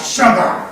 sugar.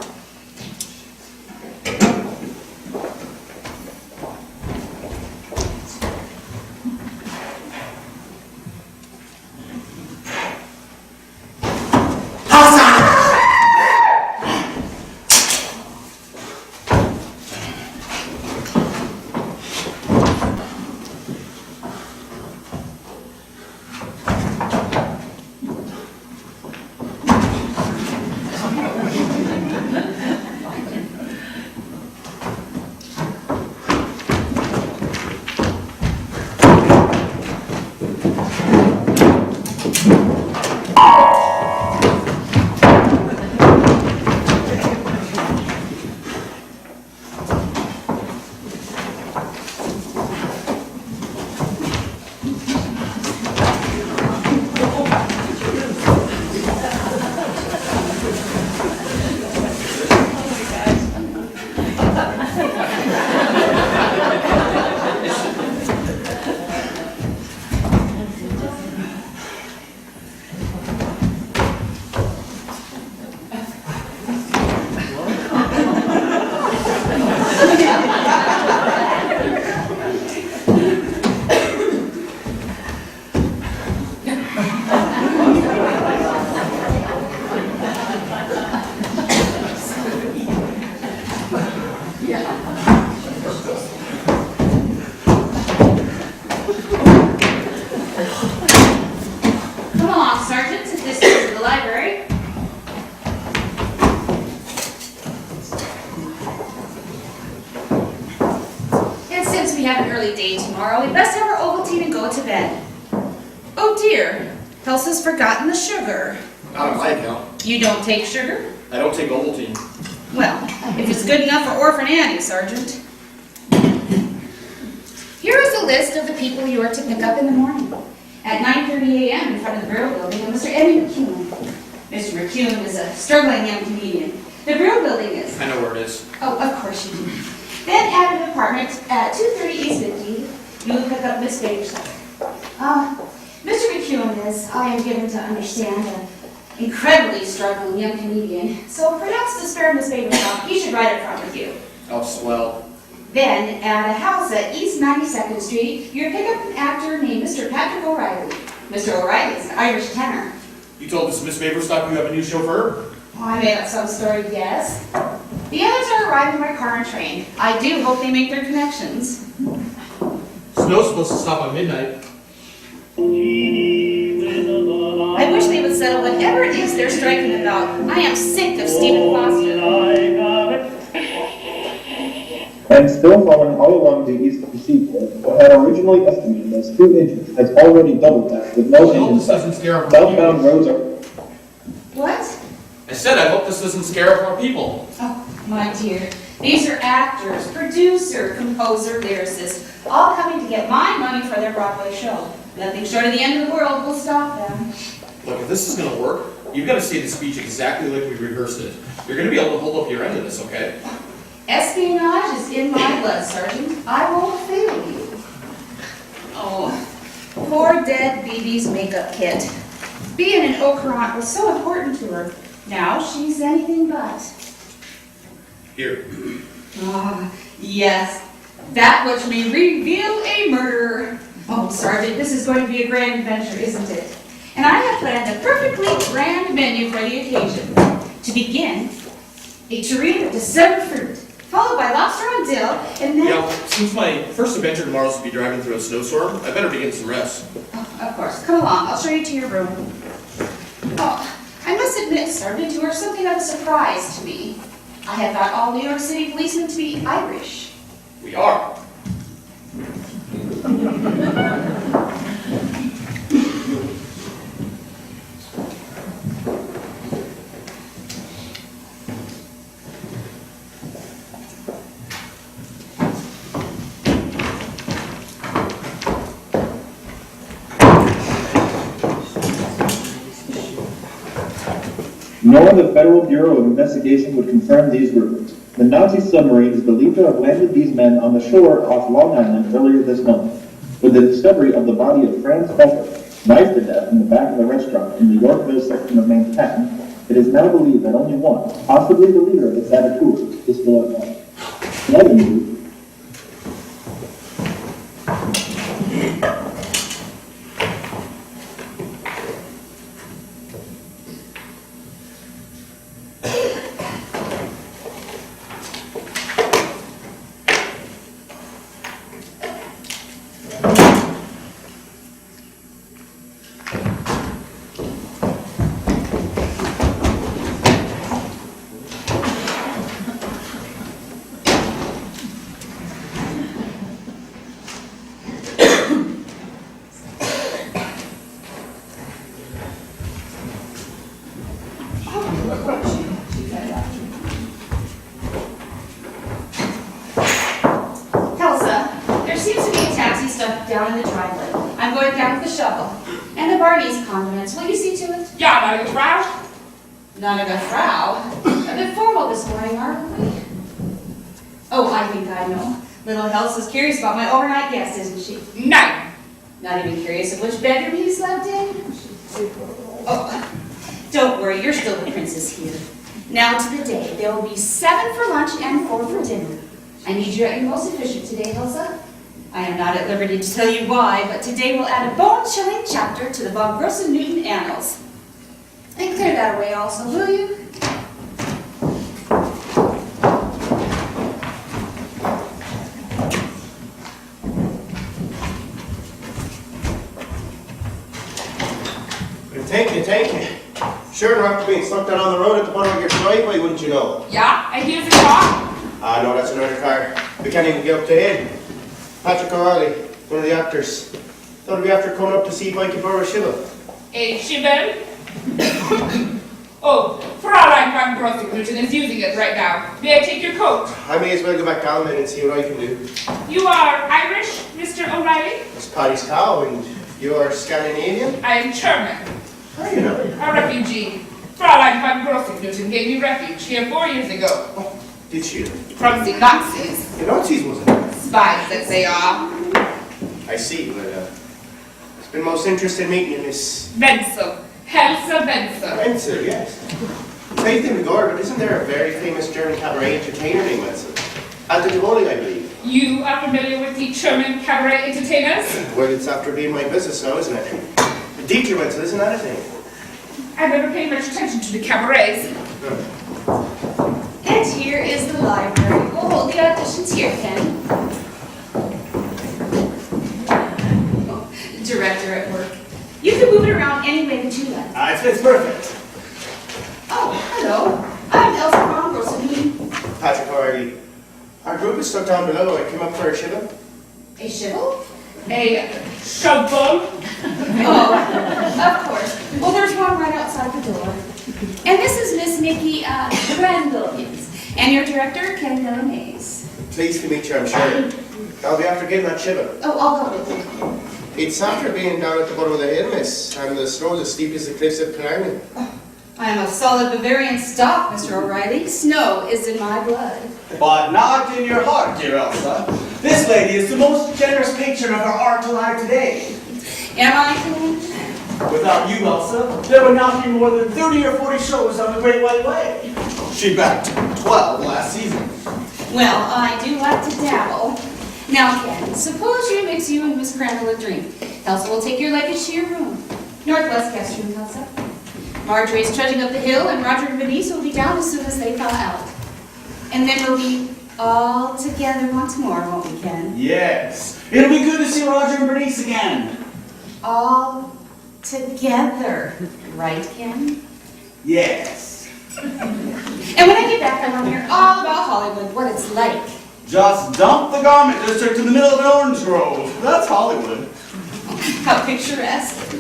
Come along, Sergeant, this is the library. And since we have an early day tomorrow, we best have our Ovaltine and go to bed. Oh dear, Elsa's forgotten the sugar. Not on my account. You don't take sugar? I don't take Ovaltine. Well, if it's good enough for Orphan Annie, Sergeant. Here is a list of the people you are to pick up in the morning. At 9:30 a.m. in front of the Brill Building, and Mr. Eddie McCune. Mr. McCune is a struggling young comedian. The Brill Building is... I know where it is. Oh, of course you do. Then at an apartment at 230 East 50, you will pick up Miss Bakerstock. Mr. McCune is, I am given to understand, an incredibly struggling young comedian. So perhaps to spare Miss Bakerstock, he should ride up front with you. Oh, swell. Then, at a house at East 92nd Street, you're pick up an actor named Mr. Patrick O'Reilly. Mr. O'Reilly is an Irish tenor. You told this Miss Baverstock you have a new chauffeur? Oh, I made up some story, yes. The others are arriving by car and train. I do hope they make their connections. Snow's supposed to stop at midnight. I wish they would settle whatever it is they're striking about. I am sick of Stephen Foster. And still falling all along the east of the seaport, what had originally estimated as 2 inches has already doubled that with no I hope engine this doesn't scare off more Southbound people. roads are... What? I said I hope this doesn't scare off more people. Oh, my dear. These are actors, producer, composer, lyricist, all coming to get my money for their Broadway show. Nothing short of the end of the world will stop them. Look, if this is going to work, you've got to say the speech exactly like we rehearsed it. You're going to be able to hold up your end of this, okay? Espionage is in my blood, Sergeant. I won't fail you. Oh, poor dead BB's makeup kit. Being an Okarant was so important to her. Now she's anything but. Here. Ah, yes. That which may reveal a murderer. Oh, Sergeant, this is going to be a grand adventure, isn't it? And I have planned a perfectly grand menu for the occasion. To begin, a tureen of December fruit, followed by lobster on dill, and then... Yeah, since my first adventure tomorrow is to be driving through a snowstorm, I better be getting some rest. Oh, of course. Come along. I'll show you to your room. Oh, I must admit, Sergeant, you are something of a surprise to me. I had thought all New York City policemen to be Irish. We are. Nor the Federal Bureau of Investigation would confirm these rumors. The Nazi submarine is believed to have landed these men on the shore off Long Island earlier this month, with the discovery of the body of Franz Becker, knifed to death in the back of a restaurant in the Yorkville section of Manhattan, It is now believed that only one, possibly the leader of the saboteurs, is still at large. In other news, Elsa, there seems to be a taxi stuck down in the driveway. I'm going down with the shovel. And the Barney's condiments. Will you see to it? Ja, maar het vrouw. None of a Frau. A bit formal this morning, aren't we? Oh, I think I know. Little Elsa's curious about my overnight guest, isn't she? Nee. Not even curious of which bedroom he slept in? Oh, don't worry, you're still the princess here. Now to the day. There will be 7 for lunch and 4 for dinner. I need you at your most efficient today, Elsa. I am not at liberty to tell you why, but today we'll add a bone-chilling chapter to the Von Grossen-Newton annals. And clear that away also, will you? Thank you. Sure, after being stuck down on the road at the bottom of your driveway, wouldn't you know? Ja, en hier is een car. Ah, no, that's another car. We can't even get up to him. Patrick O'Reilly, one of the actors. Thought we'd be after coming up to see if I could borrow a shivel. A shivel. Oh, Fraulein Van Grossington is using it right now. May I take your coat? I may as well go back down then and see what I can do. You are Irish, Mr. O'Reilly? It's Paddy's cow, and you're Scandinavian? I am German, How do you know? a refugee. Fraulein Van Grossington gave me refuge here 4 years ago. Did she? From the Nazis. The Nazis, wasn't it? Spies that they are. I see, but it's been most interesting meeting you, Miss Benzel. Helsa Benzel. Wenzel, yes. Faith in regard, but isn't there a very famous German cabaret entertainer named Wenzel? At the Tivoli, I believe. You are familiar with the German cabaret entertainers? Well, it's after being my business now, isn't it? Dieter Wenzel, isn't that a thing? I've never paid much attention to the cabarets. And here is the library. We'll hold the auditions here, Ken. Oh, director at work. You can move it around any way that you like. It fits perfect. Oh, hello. I'm Elsa Von Grossen-Newton. Patrick O'Reilly. Our group is stuck down below. I came up for a shivel. A shivel? A shovel. Oh, of course. Well, there's one right outside the door. And this is Miss Mickey Randallins. And your director, Ken Mays. Pleased to meet you, I'm sure. I'll be after getting that shivel. Oh, I'll go with you. It's after being down at the bottom of the hill, miss, and the snow's as steep as the cliffs of Killarney. I am of solid Bavarian stock, Mr. O'Reilly. Snow is in my blood. But not in your heart, dear Elsa. This lady is the most generous patron of our art alive today. Am I, Ken? Without you, Elsa, there would not be more than 30 or 40 shows on the Great White Way. She backed 12 last season. Well, I do like to dabble. Now, Ken, suppose you mix you and Miss Crandall a drink. Elsa will take your luggage to your room. Northwest guest room, Elsa. Marjorie's trudging up the hill, and Roger and Bernice will be down as soon as they thaw out. And then we'll be all together once more, won't we, Ken? Yes. It'll be good to see Roger and Bernice again. All together, right, Ken? Yes. And when I get back, I want to hear all about Hollywood, what it's like. Just dump the garment district in the middle of an orange grove. That's Hollywood. How picturesque.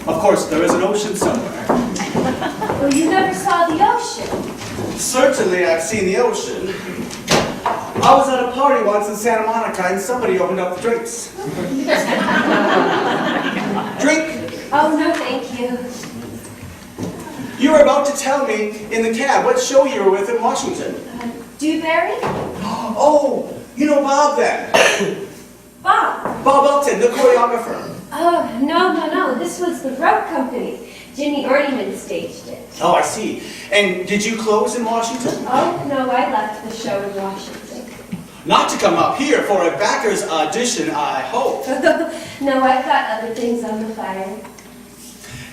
Of course, there is an ocean somewhere. Well, you never saw the ocean. Certainly, I've seen the ocean. I was at a party once in Santa Monica and somebody opened up the drinks. Drink? Oh, no, thank you. You were about to tell me in the cab what show you were with in Washington. Dewberry? Oh, you know Bob then. Bob? Bob Elton, the choreographer. Oh, no. This was the rope company. Jimmy Ornament staged it. Oh, I see. And did you close in Washington? Oh, no, I left the show in Washington. Not to come up here for a backer's audition, I hope. No, I've got other things on the fire.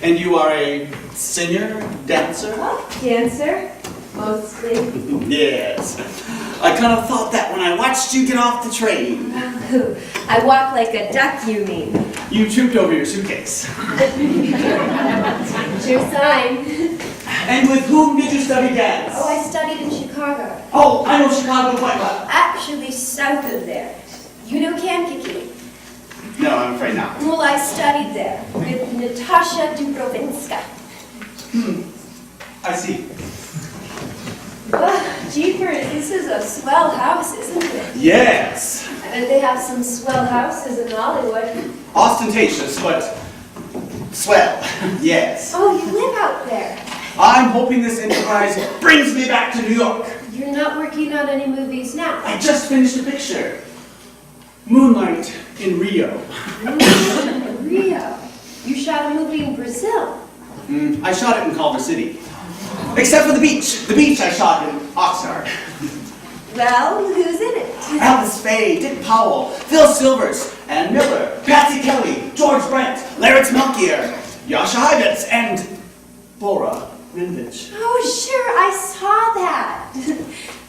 And you are a singer, dancer? Oh, dancer, mostly. Yes. I kind of thought that when I watched you get off the train. I walk like a duck, you mean? You tripped over your suitcase. Sure sign. And with whom did you study dance? Oh, I studied in Chicago. Oh, I know Chicago quite well. Actually, south of there. You know Kankakee? No, I'm afraid not. Well, I studied there with Natasha Dubrovinska. I see. Jeepers, this is a swell house, isn't it? Yes. And they have some swell houses in Hollywood. Ostentatious, but swell. Yes. Oh, you live out there. I'm hoping this enterprise brings me back to New York. You're not working on any movies now. I just finished a picture. Moonlight in Rio. Rio. You shot a movie in Brazil. I shot it in Culver City. Except for the beach. The beach I shot in Oxnard. Well, who's in it? Alice Faye, Dick Powell, Phil Silvers, Ann Miller, Patsy Kelly, George Brent, Larry Melchior, Yasha Ivets, and Bora Vintage. Oh, sure, I saw that.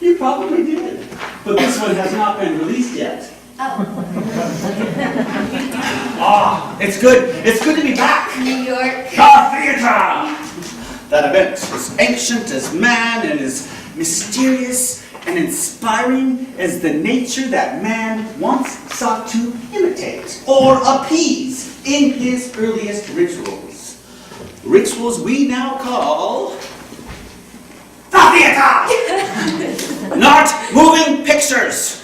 You probably did. But this one has not been released yet. Oh, Ah, it's good. It's good to be back. New York. The theater! That event is ancient as man and as mysterious and inspiring as the nature that man once sought to imitate or appease in his earliest rituals. Rituals we now call the theater! Not moving pictures,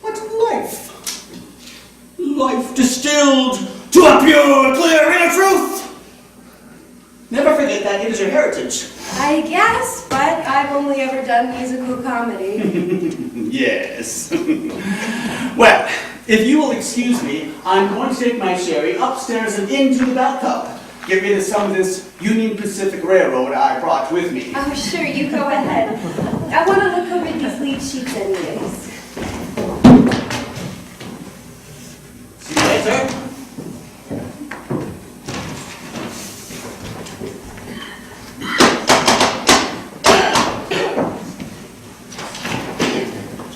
but life. Life distilled to a pure, clear inner truth. Never forget that it is your heritage. I guess, but I've only ever done musical comedy. Yes. Well, if you will excuse me, I'm going to take my sherry upstairs and into the bathtub. Get rid of some of this Union Pacific Railroad I brought with me. Oh, sure, you go ahead. I want to look over these lead sheets anyways. See you later.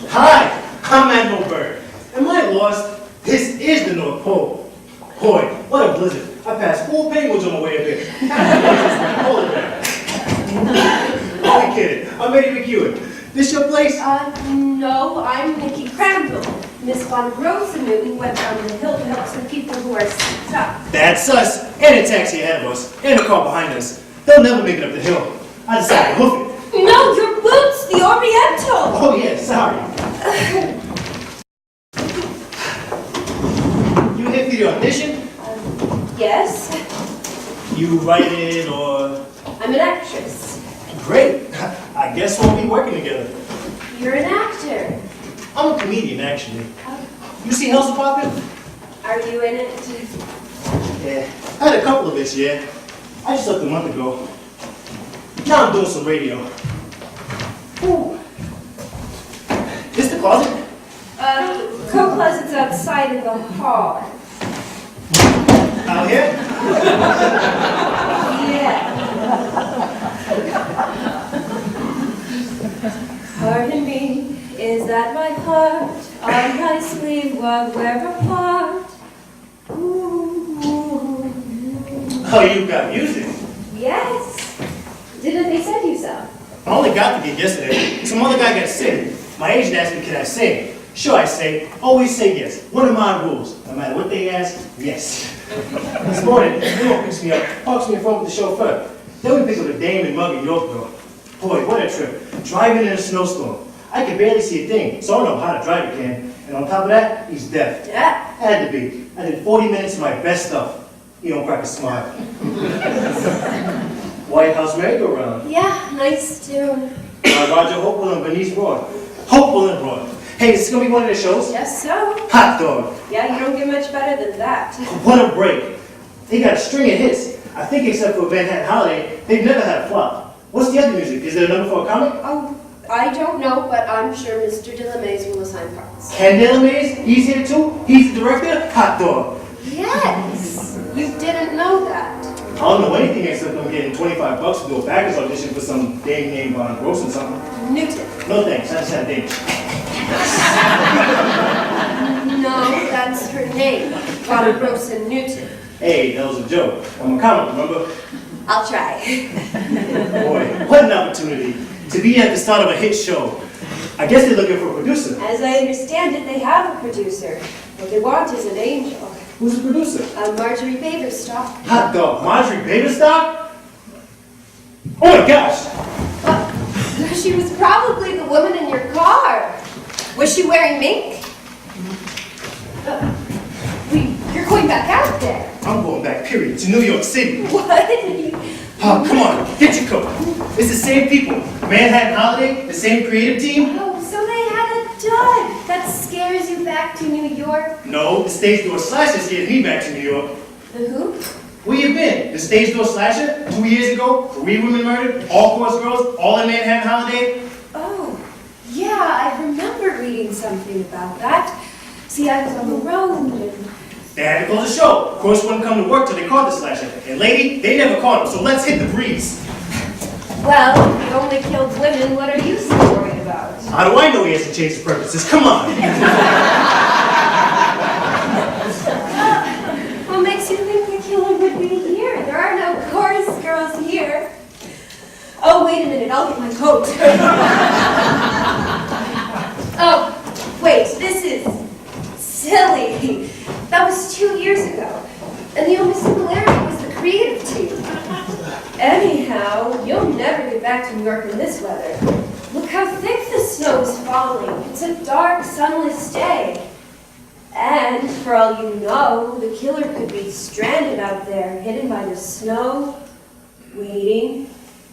Hi, I'm Admiral Byrd. Am I lost? This is the North Pole. Boy, what a blizzard. I passed 4 penguins on my way up here. Polar bear. I'm kidding. I'm Eddie McEwen. This your place? No, I'm Nikki Crandall. Miss Von Rosenmüller went down the hill to help some people who are stuck. That's us. And a taxi ahead of us. And a car behind us. They'll never make it up the hill. I decided to hoof it. No, your boots, the Oriental. Oh yeah, sorry. You here for the audition? Yes, You write it or... I'm an actress. Great. I guess we'll be working together. You're an actor. I'm a comedian, actually. You see Hell's Department? Are you in it? Yeah. I had a couple of this, yeah. I just left a month ago. Now I'm doing some radio. Ooh. This the closet? Coat closet's outside in the hall. Out here? Yeah. Pardon me, is that my heart on my sleeve while we're apart? Ooh. Oh, you got music. Yes. Didn't they send you some? I only got the gig yesterday. Some other guy got sick. My agent asked me, can I sing? Sure, I say. Always say yes. One of my rules. No matter what they ask, yes. This morning, Will picks me up, parks me in front with the chauffeur. Then we pick up a dame in muggy Yorkville. Boy, what a trip. Driving in a snowstorm. I could barely see a thing, so I don't know how to drive again. And on top of that, he's deaf. Yeah. Had to be. I did 40 minutes of my best stuff. He don't crack a smile. White House merry-go-round. Yeah, nice tune. Roger Hopewell and Bernice Roy. Hopewell and Roy. Hey, is this gonna be one of the shows? Just so. Hot dog. Yeah, you don't get much better than that. What a break. They got a string of hits. I think except for Manhattan Holiday, they've never had a flop. What's the other music? Is there a number for a comic? Oh, I don't know, but I'm sure Mr. Delamaze will assign parts. Ken Delamaze? He's here too? He's the director? Hot dog. Yes! You didn't know that. I don't know anything except I'm getting $25 to do a backers audition for some dame named Von Gross or something. Newton. No thanks, I just had a date. No, that's her name. Von Rosa Newton. Hey, that was a joke. I'm a comic, remember? I'll try. Boy, what an opportunity to be at the start of a hit show. I guess they're looking for a producer. As I understand it, they have a producer. What they want is an angel. Who's the producer? Marjorie Baverstock. Hot dog, Marjorie Baverstock? Oh my gosh! She was probably the woman in your car. Was she wearing mink? You're going back out there. I'm going back, period, to New York City. What? Oh, come on, get your coat. It's the same people. Manhattan Holiday, the same creative team. Oh, so they had a dud. That scares you back to New York? No, the stage door slasher scared me back to New York. The who? Where you been? The stage door slasher? 2 years ago? 3 women murdered? All chorus girls? All in Manhattan Holiday? Oh, yeah, I remember reading something about that. See, I was on the road and... They had to close the show. Chorus wouldn't come to work till they caught the slasher. And lady, they never caught him, so let's hit the breeze. Well, if he only killed women, what are you so worried about? How do I know he hasn't changed his purposes? Come on. What makes you think the killer would be here? There are no chorus girls here. Oh, wait a minute, I'll get my coat. Oh, wait, this is silly. That was 2 years ago. And the only similarity was the creative team. Anyhow, you'll never get back to New York in this weather. Look how thick the snow is falling. It's a dark, sunless day. And for all you know, the killer could be stranded out there, hidden by the snow, waiting.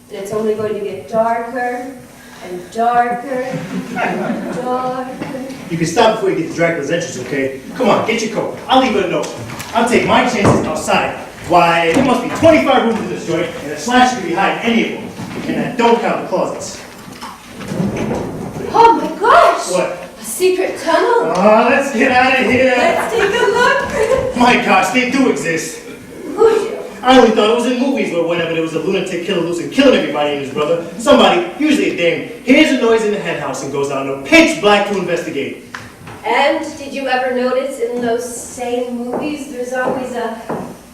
And it's only going to get darker and darker and darker. You can stop before you get to Dracula's entrance, okay? Come on, get your coat. I'll leave her a note. I'll take my chances outside. Why, there must be 25 rooms in this joint, and a slasher could be hiding any of them. And that don't count the closets. Oh my gosh! What? A secret tunnel! Oh, let's get out of here. Let's take a look! My gosh, they do exist. Would you? I only thought it was in movies where whenever there was a lunatic killer loose and killing everybody and his brother, somebody, usually a dame, hears a noise in the hen house and goes out in a pitch black to investigate. And did you ever notice in those same movies there's always a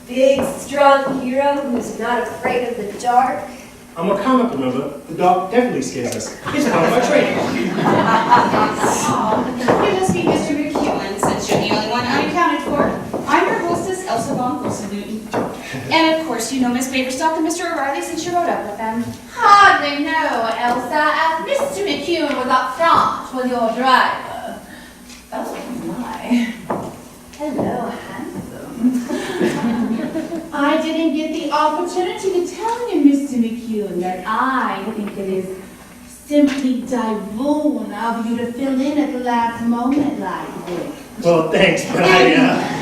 big, strong hero who's not afraid of the dark? I'm a comic, remember? The dark definitely scares us. It's part of our training. It must be Mr. McEwen, since you're the only one unaccounted for. I'm your hostess, Elsa Von Wilson-Newton. And of course, you know Miss Baverstock and Mr. O'Reilly since you rode up with them. Hardly know, Elsa, as Mr. McEwen was up front with your driver. Oh, my. Hello, handsome. I didn't get the opportunity to tell you, Mr. McEwen, that I think it is simply divine of you to fill in at the last moment like this. Well, thanks, but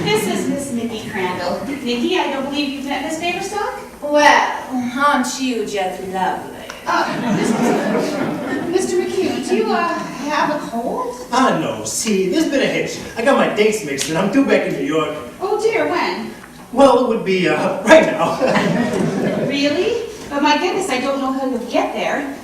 This is Miss Nikki Crandall. Nikki, I don't believe you've met Miss Baverstock? Well, aren't you just lovely? Mr. McEwen, do you, have a cold? no. See, there's been a hitch. I got my dates mixed and I'm due back in New York. Oh dear, when? Well, it would be, right now. Really? Oh my goodness, I don't know how you'll get there.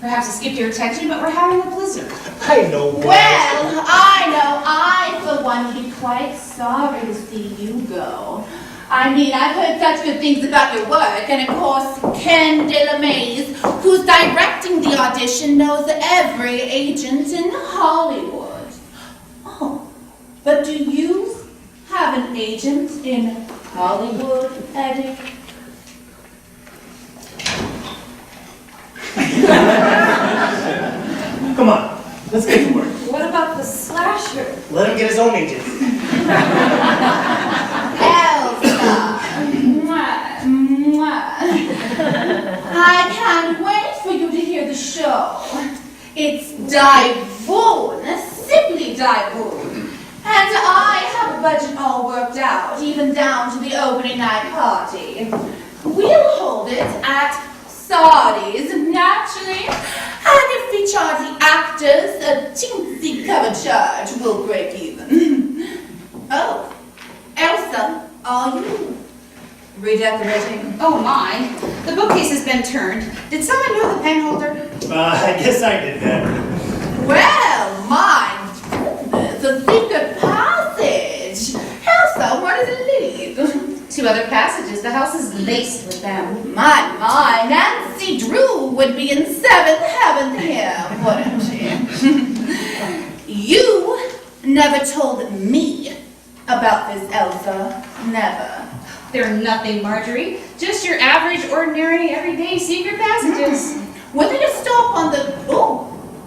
Perhaps it skipped your attention, but we're having a blizzard. I know. Well, I know I, for one, would be quite sorry to see you go. I mean, I've heard such good things about your work, and of course, Ken Delamaze, who's directing the audition, knows every agent in Hollywood. Oh, but do you have an agent in Hollywood, Eddie? Come on, let's get to work. What about the slasher? Let him get his own agent. Elsa! Mwah, mwah. I can't wait for you to hear the show. It's divine, simply divine. And I have a budget all worked out, even down to the opening night party. We'll hold it at Sardi's, naturally. And if we charge the actors a chintzy cover charge, we'll break even. Oh, Elsa, are you redecorating? Oh my, the bookcase has been turned. Did someone know the pen holder? I guess I did that. Well, my goodness, a secret passage. Elsa, where does it lead? 2 other passages. The house is laced with them. My, Nancy Drew would be in 7th heaven here, wouldn't she? You never told me about this, Elsa. Never. They're nothing, Marjorie. Just your average, ordinary, everyday secret passages. Will they stop on the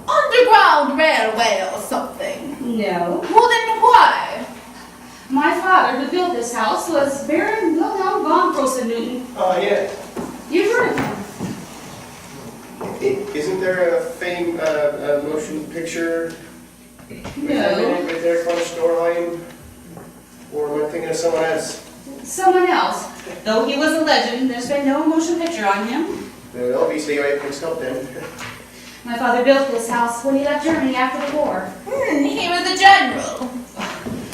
underground railway or something? No. Well, then why? My father, who built this house, was Baron Wilhelm von Newton. Oh, yeah. You've heard of him. Isn't there a famed motion picture? No. Right there, front storyline? Or am I thinking of someone else? Someone else. Though he was a legend, there's been no motion picture on him. Well, obviously, I mixed up then. My father built this house when he left Germany after the war. He was a general.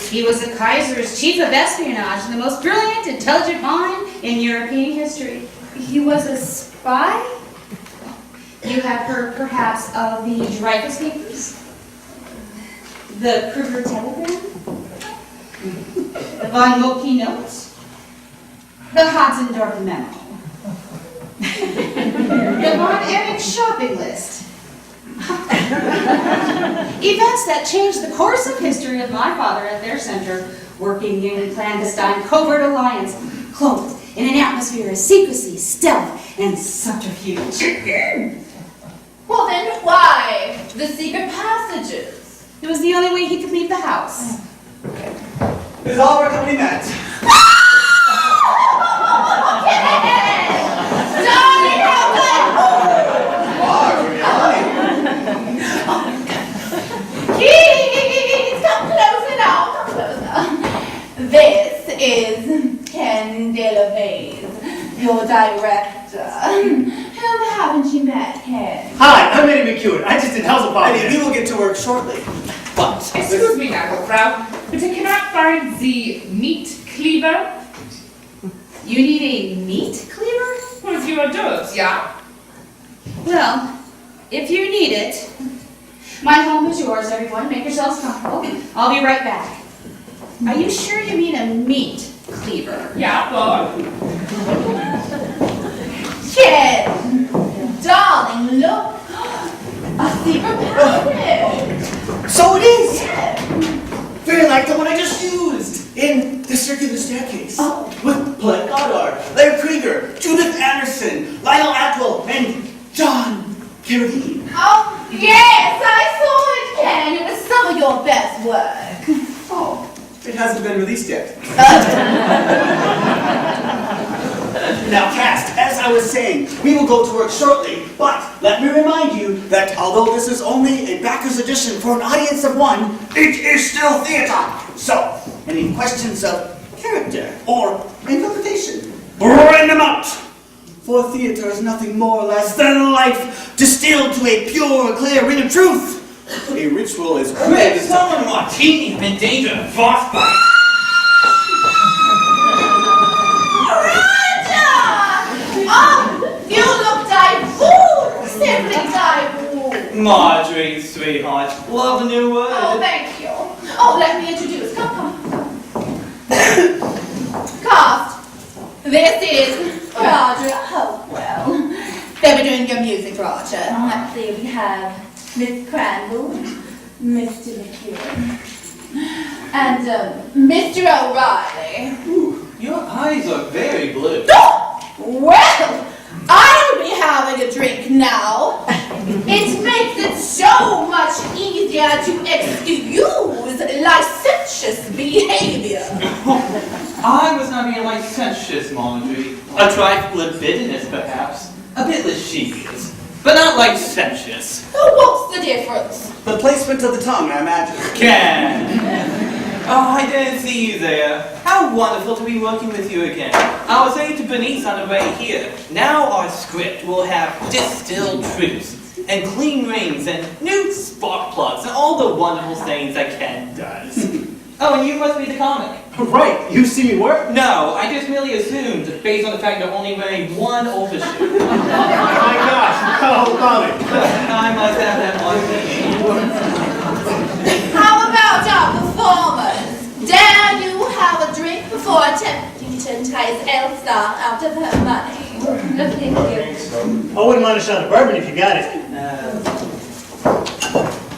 He was the Kaiser's chief of espionage and the most brilliant, intelligent mind in European history. He was a spy? You have heard, perhaps, of the Dreyfus Papers? The Kruger Telegram? The Von Moltke Notes? The Hatzendorf Memo? The Von Erich shopping list? Events that changed the course of history of my father at their center, working in clandestine covert alliance, cloaked in an atmosphere of secrecy, stealth, and subterfuge. Well, then why the secret passages? It was the only way he could leave the house. Is all our company met? Darling, how Please, come closer now, come closer. This is Ken DeLaveze, your director. Whom haven't you met, Ken? Hi, I'm Eddie McEwen. I just did house I mean, apartment. we will get to work shortly. But Excuse me, Frau, but I cannot find the meat cleaver. You need a meat cleaver? One of your doves, yeah? Well, if you need it, my home is yours, everyone. Make yourselves comfortable. I'll be right back. Are you sure you mean a meat cleaver? Yeah, well, Ken, darling, look. A secret passage. so it is! Very like the one I just used in The Circular Staircase. Oh. With Paulette Goddard, Larry Krieger, Judith Anderson, Lionel Atwell, and John Carradine. Oh, yes, I saw it, Ken. It was some of your best work. Oh, it hasn't been released yet. Now, cast, as I was saying, we will go to work shortly, but let me remind you that although this is only a backers edition for an audience of 1, it is still theater. So, any questions of character or interpretation, bring them out. For theater is nothing more or less than life distilled to a pure, clear ring of truth. A ritual is great. Someone martini in danger of frostbite. Oh, you look divulge, simply divulge. Marjorie, sweetheart, love a new word. Oh, thank you. Oh, let me introduce. Come. Cast. This is Roger Hopewell. They'll be doing your music, Roger. Let's see, we have Miss Crandall, Mr. McEwen, and Mr. O'Reilly. Ooh, your eyes are very blue. Well, I'll be having a drink now. It makes it so much easier to excuse licentious behavior. I was not being licentious, Marjorie. A trifle libidinous, perhaps. A bit lascivious. But not licentious. What's the difference? The placement of the tongue, I imagine. Ken! Oh, I didn't see you there. How How wonderful to be working with you again. I was saying to Bernice on the way here, now our script will have distilled truths, and clean rings, and new spark plugs, and all the wonderful things that Ken does. Oh, and you must be the comic. Right, you see me work? No, I just merely assumed, based on the fact you're only wearing one overshoot. Oh my gosh, how comic. I must have that one thing. How about our performers? Dare you have a drink before attempting to entice Elsa out of her money? No, thank you. I wouldn't mind a shot of bourbon if you got it.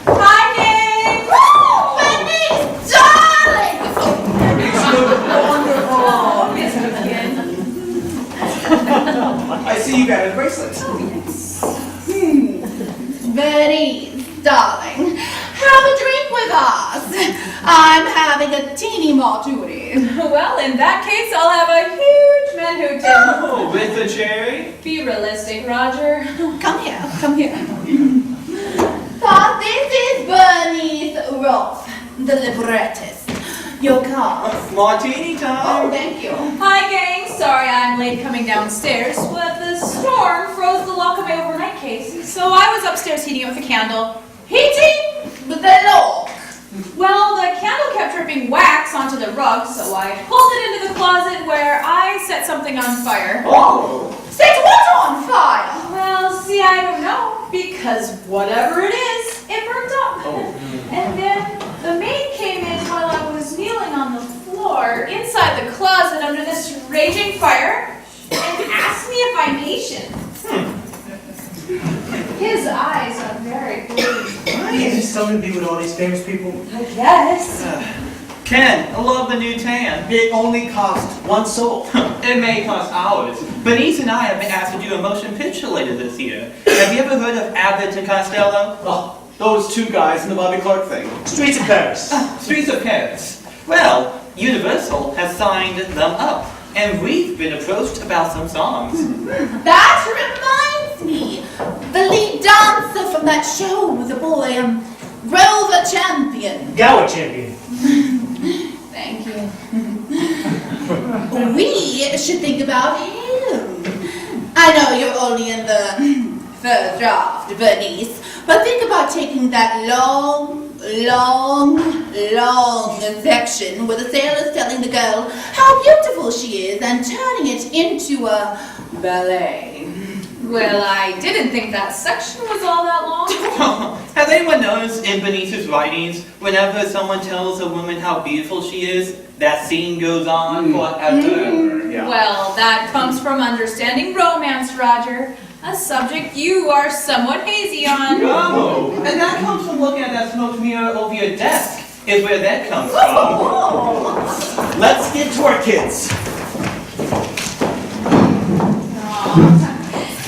Hi, gang! Woo! Bernice, darling! I see you got a bracelet. Bernice, darling, have a drink with us. I'm having a teeny martini. Well, in that case, I'll have a huge Manhattan. Oh, with the cherry? Be realistic, Roger. Come here, come here. This is Bernice Rolfe, the librettist. Your card. Martini time. Oh, thank you. Hi, gang. Sorry I'm late coming downstairs, but the storm froze the lock of my overnight case, so I was upstairs heating it with a candle. Heating the lock. Well, the candle kept dripping wax onto the rug, so I pulled it into the closet where I set something on fire. Oh. Set what on fire? Well, see, I don't know, because whatever it is, it burnt up. And then the maid came in while I was kneeling on the floor inside the closet under this raging fire and asked me if I'm Asian. His eyes are very blue. Is it something to do with all these famous people? I guess. Ken, I love the new tan. It only cost one soul. It may cost hours. Bernice and I have been asked to do a motion picture later this year. Have you ever heard of Abbott and Costello? Oh, those two guys in the Bobby Clark thing. Streets of Paris. Streets of Paris. Well, Universal has signed them up, and we've been approached about some songs. That reminds me. The lead dancer from that show with the boy, Rover Champion. Gower champion. Thank you. We should think about him. I know you're only in the first draft, Bernice, but think about taking that long section where the sailor's telling the girl how beautiful she is and turning it into a ballet. Well, I didn't think that section was all that long. Has anyone noticed in Bernice's writings, whenever someone tells a woman how beautiful she is, that scene goes on forever? Yeah. Well, that comes from understanding romance, Roger. A subject you are somewhat hazy on. Oh, and that comes from looking at that smoked mirror over your desk, is where that comes from. Let's get to our kids.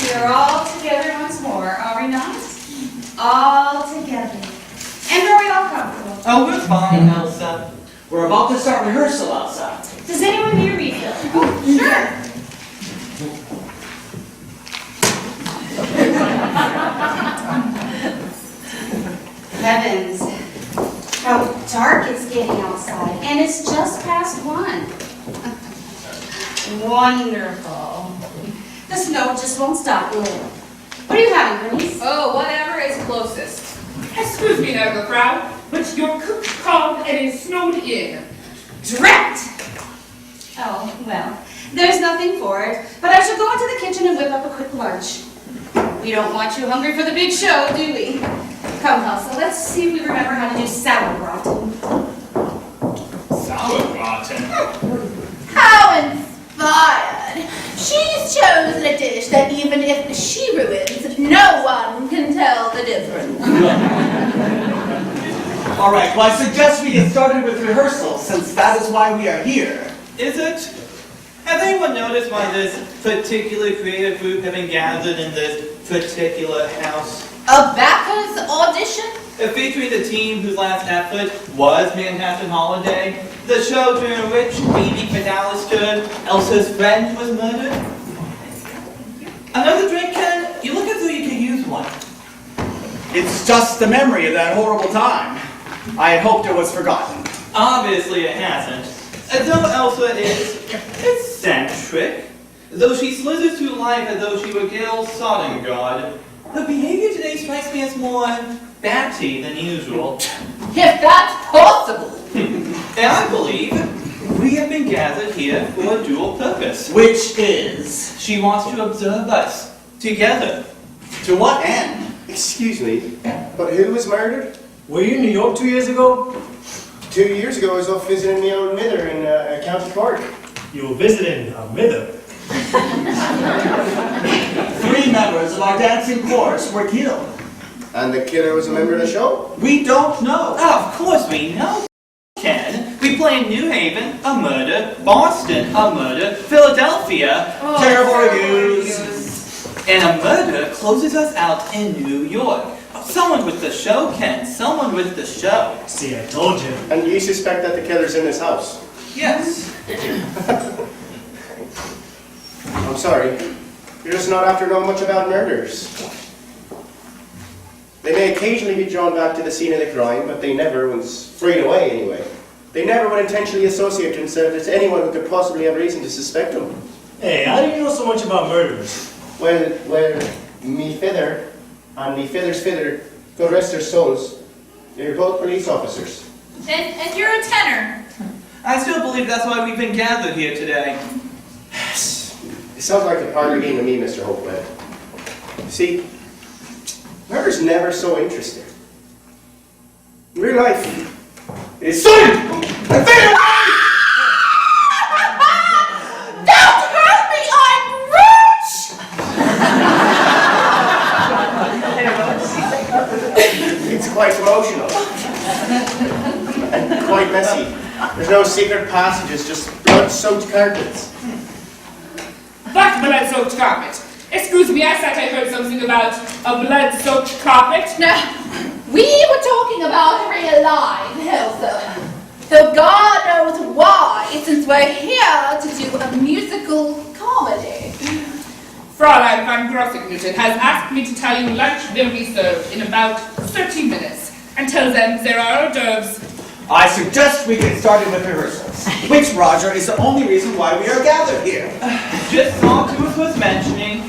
We're all together once more, are we not? All together. And are we all comfortable? Oh, we're fine, Elsa. We're about to start rehearsal outside. Does anyone need a refill? Oh, sure. Heavens, how dark it's getting outside, and it's just past 1. Wonderful. The snow just won't stop, will it? What are you having, Bernice? Oh, whatever is closest. Excuse me now, the crowd, but your cook called and it snowed in. Drat! Oh, well, there's nothing for it, but I shall go into the kitchen and whip up a quick lunch. We don't want you hungry for the big show, do we? Come, Elsa, let's see if we remember how to do sauerbraten. Sauerbraten? How inspired! She's chosen a dish that even if she ruins, no one can tell the difference. All right, well, I suggest we get started with rehearsal, since that is why we are here. Is it? Has anyone noticed why this particular creative group have been gathered in this particular house? A backers audition? Featuring the team whose last effort was Manhattan Holiday, the show during which Phoebe McAllister, Elsa's friend, was murdered. Another drink, Ken? You look as though you could use one. It's just the memory of that horrible time. I had hoped it was forgotten. Obviously it hasn't. As though Elsa is eccentric, though she slithers through life as though she were Gale Sodengard, her behavior today strikes me as more batty than usual. If that's possible. And I believe we have been gathered here for a dual purpose. Which is? She wants to observe us together. To what end? Excuse me, but who was murdered? Were you in New York 2 years ago? 2 years ago, I was off visiting my old mither in County Cork. You were visiting a mither. 3 members of our dancing chorus were killed. And the killer was a member of the show? We don't know. Of course we know, Ken. We play in New Haven, a murder. Boston, a murder. Philadelphia, Terrible reviews. and a murder closes us out in New York. Someone with the show, Ken. Someone with the show. See, I told you. And you suspect that the killer's in this house? Yes. I'm sorry. You're just not after knowing much about murders. They may occasionally be drawn back to the scene of the crime, but they never, once freed away anyway, they never would intentionally associate themselves with anyone who could possibly have reason to suspect them. Hey, how do you know so much about murderers? Well, me fither and me fither's fither, God rest their souls, they're both police officers. And you're a tenor. I still believe that's why we've been gathered here today. It sounds like a party game to me, Mr. Hopewell. See, murder's never so interesting. In real life, it's so... Don't hurt me, I'm rich! It's quite emotional. And quite messy. There's no secret passages, just blood-soaked carpets. That blood-soaked carpet. Excuse me, I thought I heard something about a blood-soaked carpet. Now, we were talking about real life, Elsa. Though God knows why, since we're here to do a musical comedy. Fraulein van Grossington has asked me to tell you lunch will be served in about 30 minutes. And tell them there are hors d'oeuvres. I suggest we get started with rehearsals. Which, Roger, is the only reason why we are gathered here. Just thought it was worth mentioning.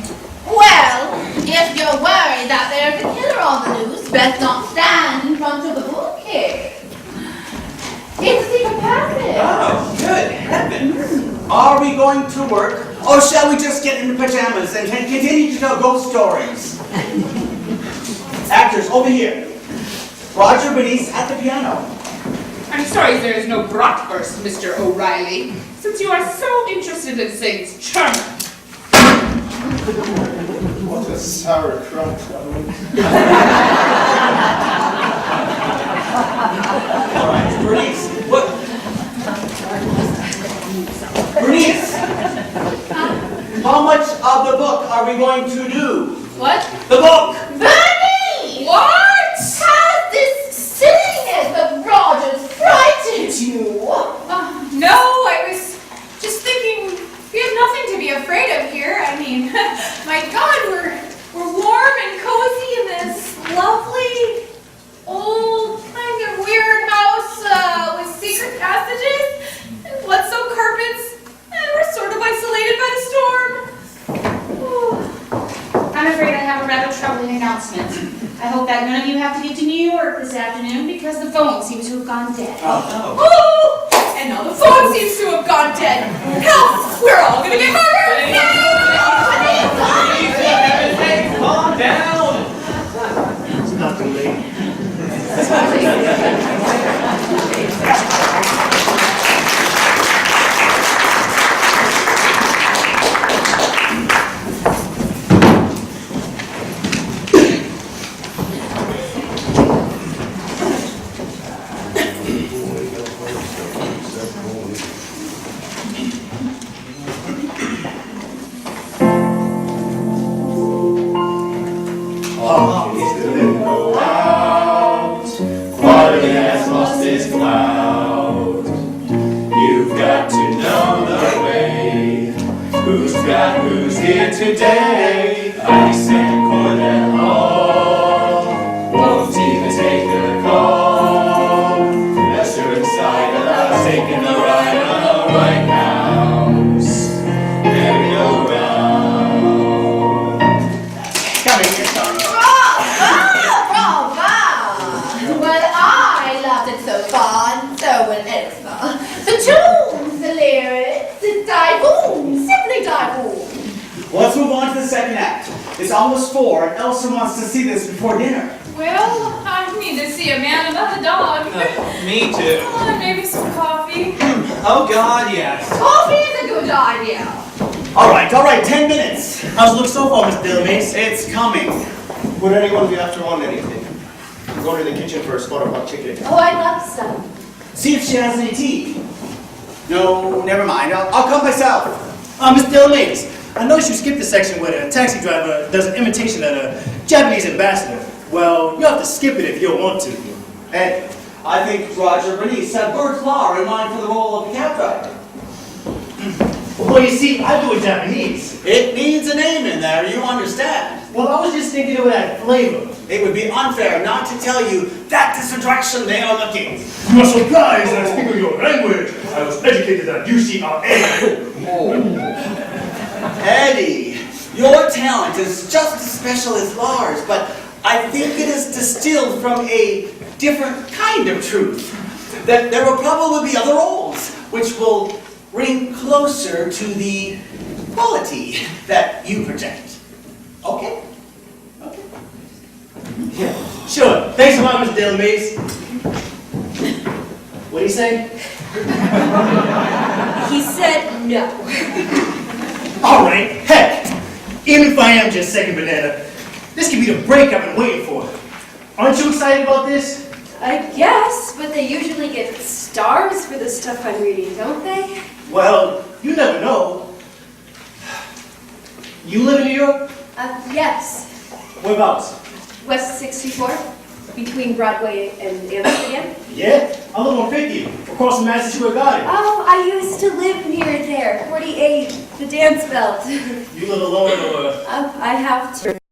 Well, if you're worried that there's a killer on the loose, best not stand in front of the bookcase. It's a secret passage. Oh, good heavens. Are we going to work, or shall we just get into pajamas and continue to tell ghost stories? Actors, over here. Roger Bernice at the piano. I'm sorry there is no bratwurst, Mr. O'Reilly, since you are so interested in things charming. What a sauerkraut. All right, Bernice, what? Bernice, how much of the book are we going to do? What? The book! Bernice! What? Has this silliness of Roger's frightened you? No, I was just thinking we have nothing to be afraid of here. I mean, my God, we're warm and cozy in this lovely, old, kind of weird house with secret passages and blood-soaked carpets, and we're sort of isolated by the storm. I'm afraid I have a rather troubling announcement. I hope that none of you have to get to New York this afternoon because the phone seems to have gone dead. Oh, Oh! And now the phone seems to have gone dead. Hell, we're all gonna get murdered! Calm down. It's not too late. Who's here today? Ice and Cornell Hall won't even take the call. Unless you're excited, I'm taking the ride on. lighthouse, merry-go-round. Come here, get started. Brava! Well, I loved it so far, and so will Elsa. The tunes, the lyrics, the dive-boom, simply dive-boom. Well, let's move on to the second act. It's almost 4, and Elsa wants to see this before dinner. Well, I need to see a man about the dog. Me too. Oh, maybe some coffee. Oh God, yes. Coffee is a good idea. All right, 10 minutes. How's it look so far, Mr. Delamace? It's coming. Would anyone be after on anything? I'm going to the kitchen for a spot of hot chicken. Oh, I'd love some. See if she has any tea. No, never mind. I'll come myself. Mr. Delamace, I noticed you skipped the section where the taxi driver does an imitation of a Japanese ambassador. Well, you have to skip it if you don't want to. Ed, I think Roger Bernice had Bert Lahr in mind for the role of the cab driver. Well, you see, I do it Japanese. It needs a name in there, you understand. Well, I was just thinking it would add flavor. It would be unfair not to tell you that is the direction they are looking. You are surprised I speak your language. I was educated at UCLA. Eddie, your talent is just as special as Lahr's, but I think it is distilled from a different kind of truth. That there will probably be other roles, which will bring closer to the quality that you project. Okay? Okay. Yeah, sure. Thanks a lot, Mr. Delamace. What'd he say? He said no. All right, heck, even if I am just second banana, this could be the break I've been waiting for. Aren't you excited about this? I guess, but they usually get stars for the stuff I'm reading, don't they? Well, you never know. You live in New York? Yes. Whereabouts? West 64th, between Broadway and Amsterdam. Yeah, I live on 50, across from Massachusetts Garden. Oh, I used to live near there, 48, the dance belt. You live alone or? I have to.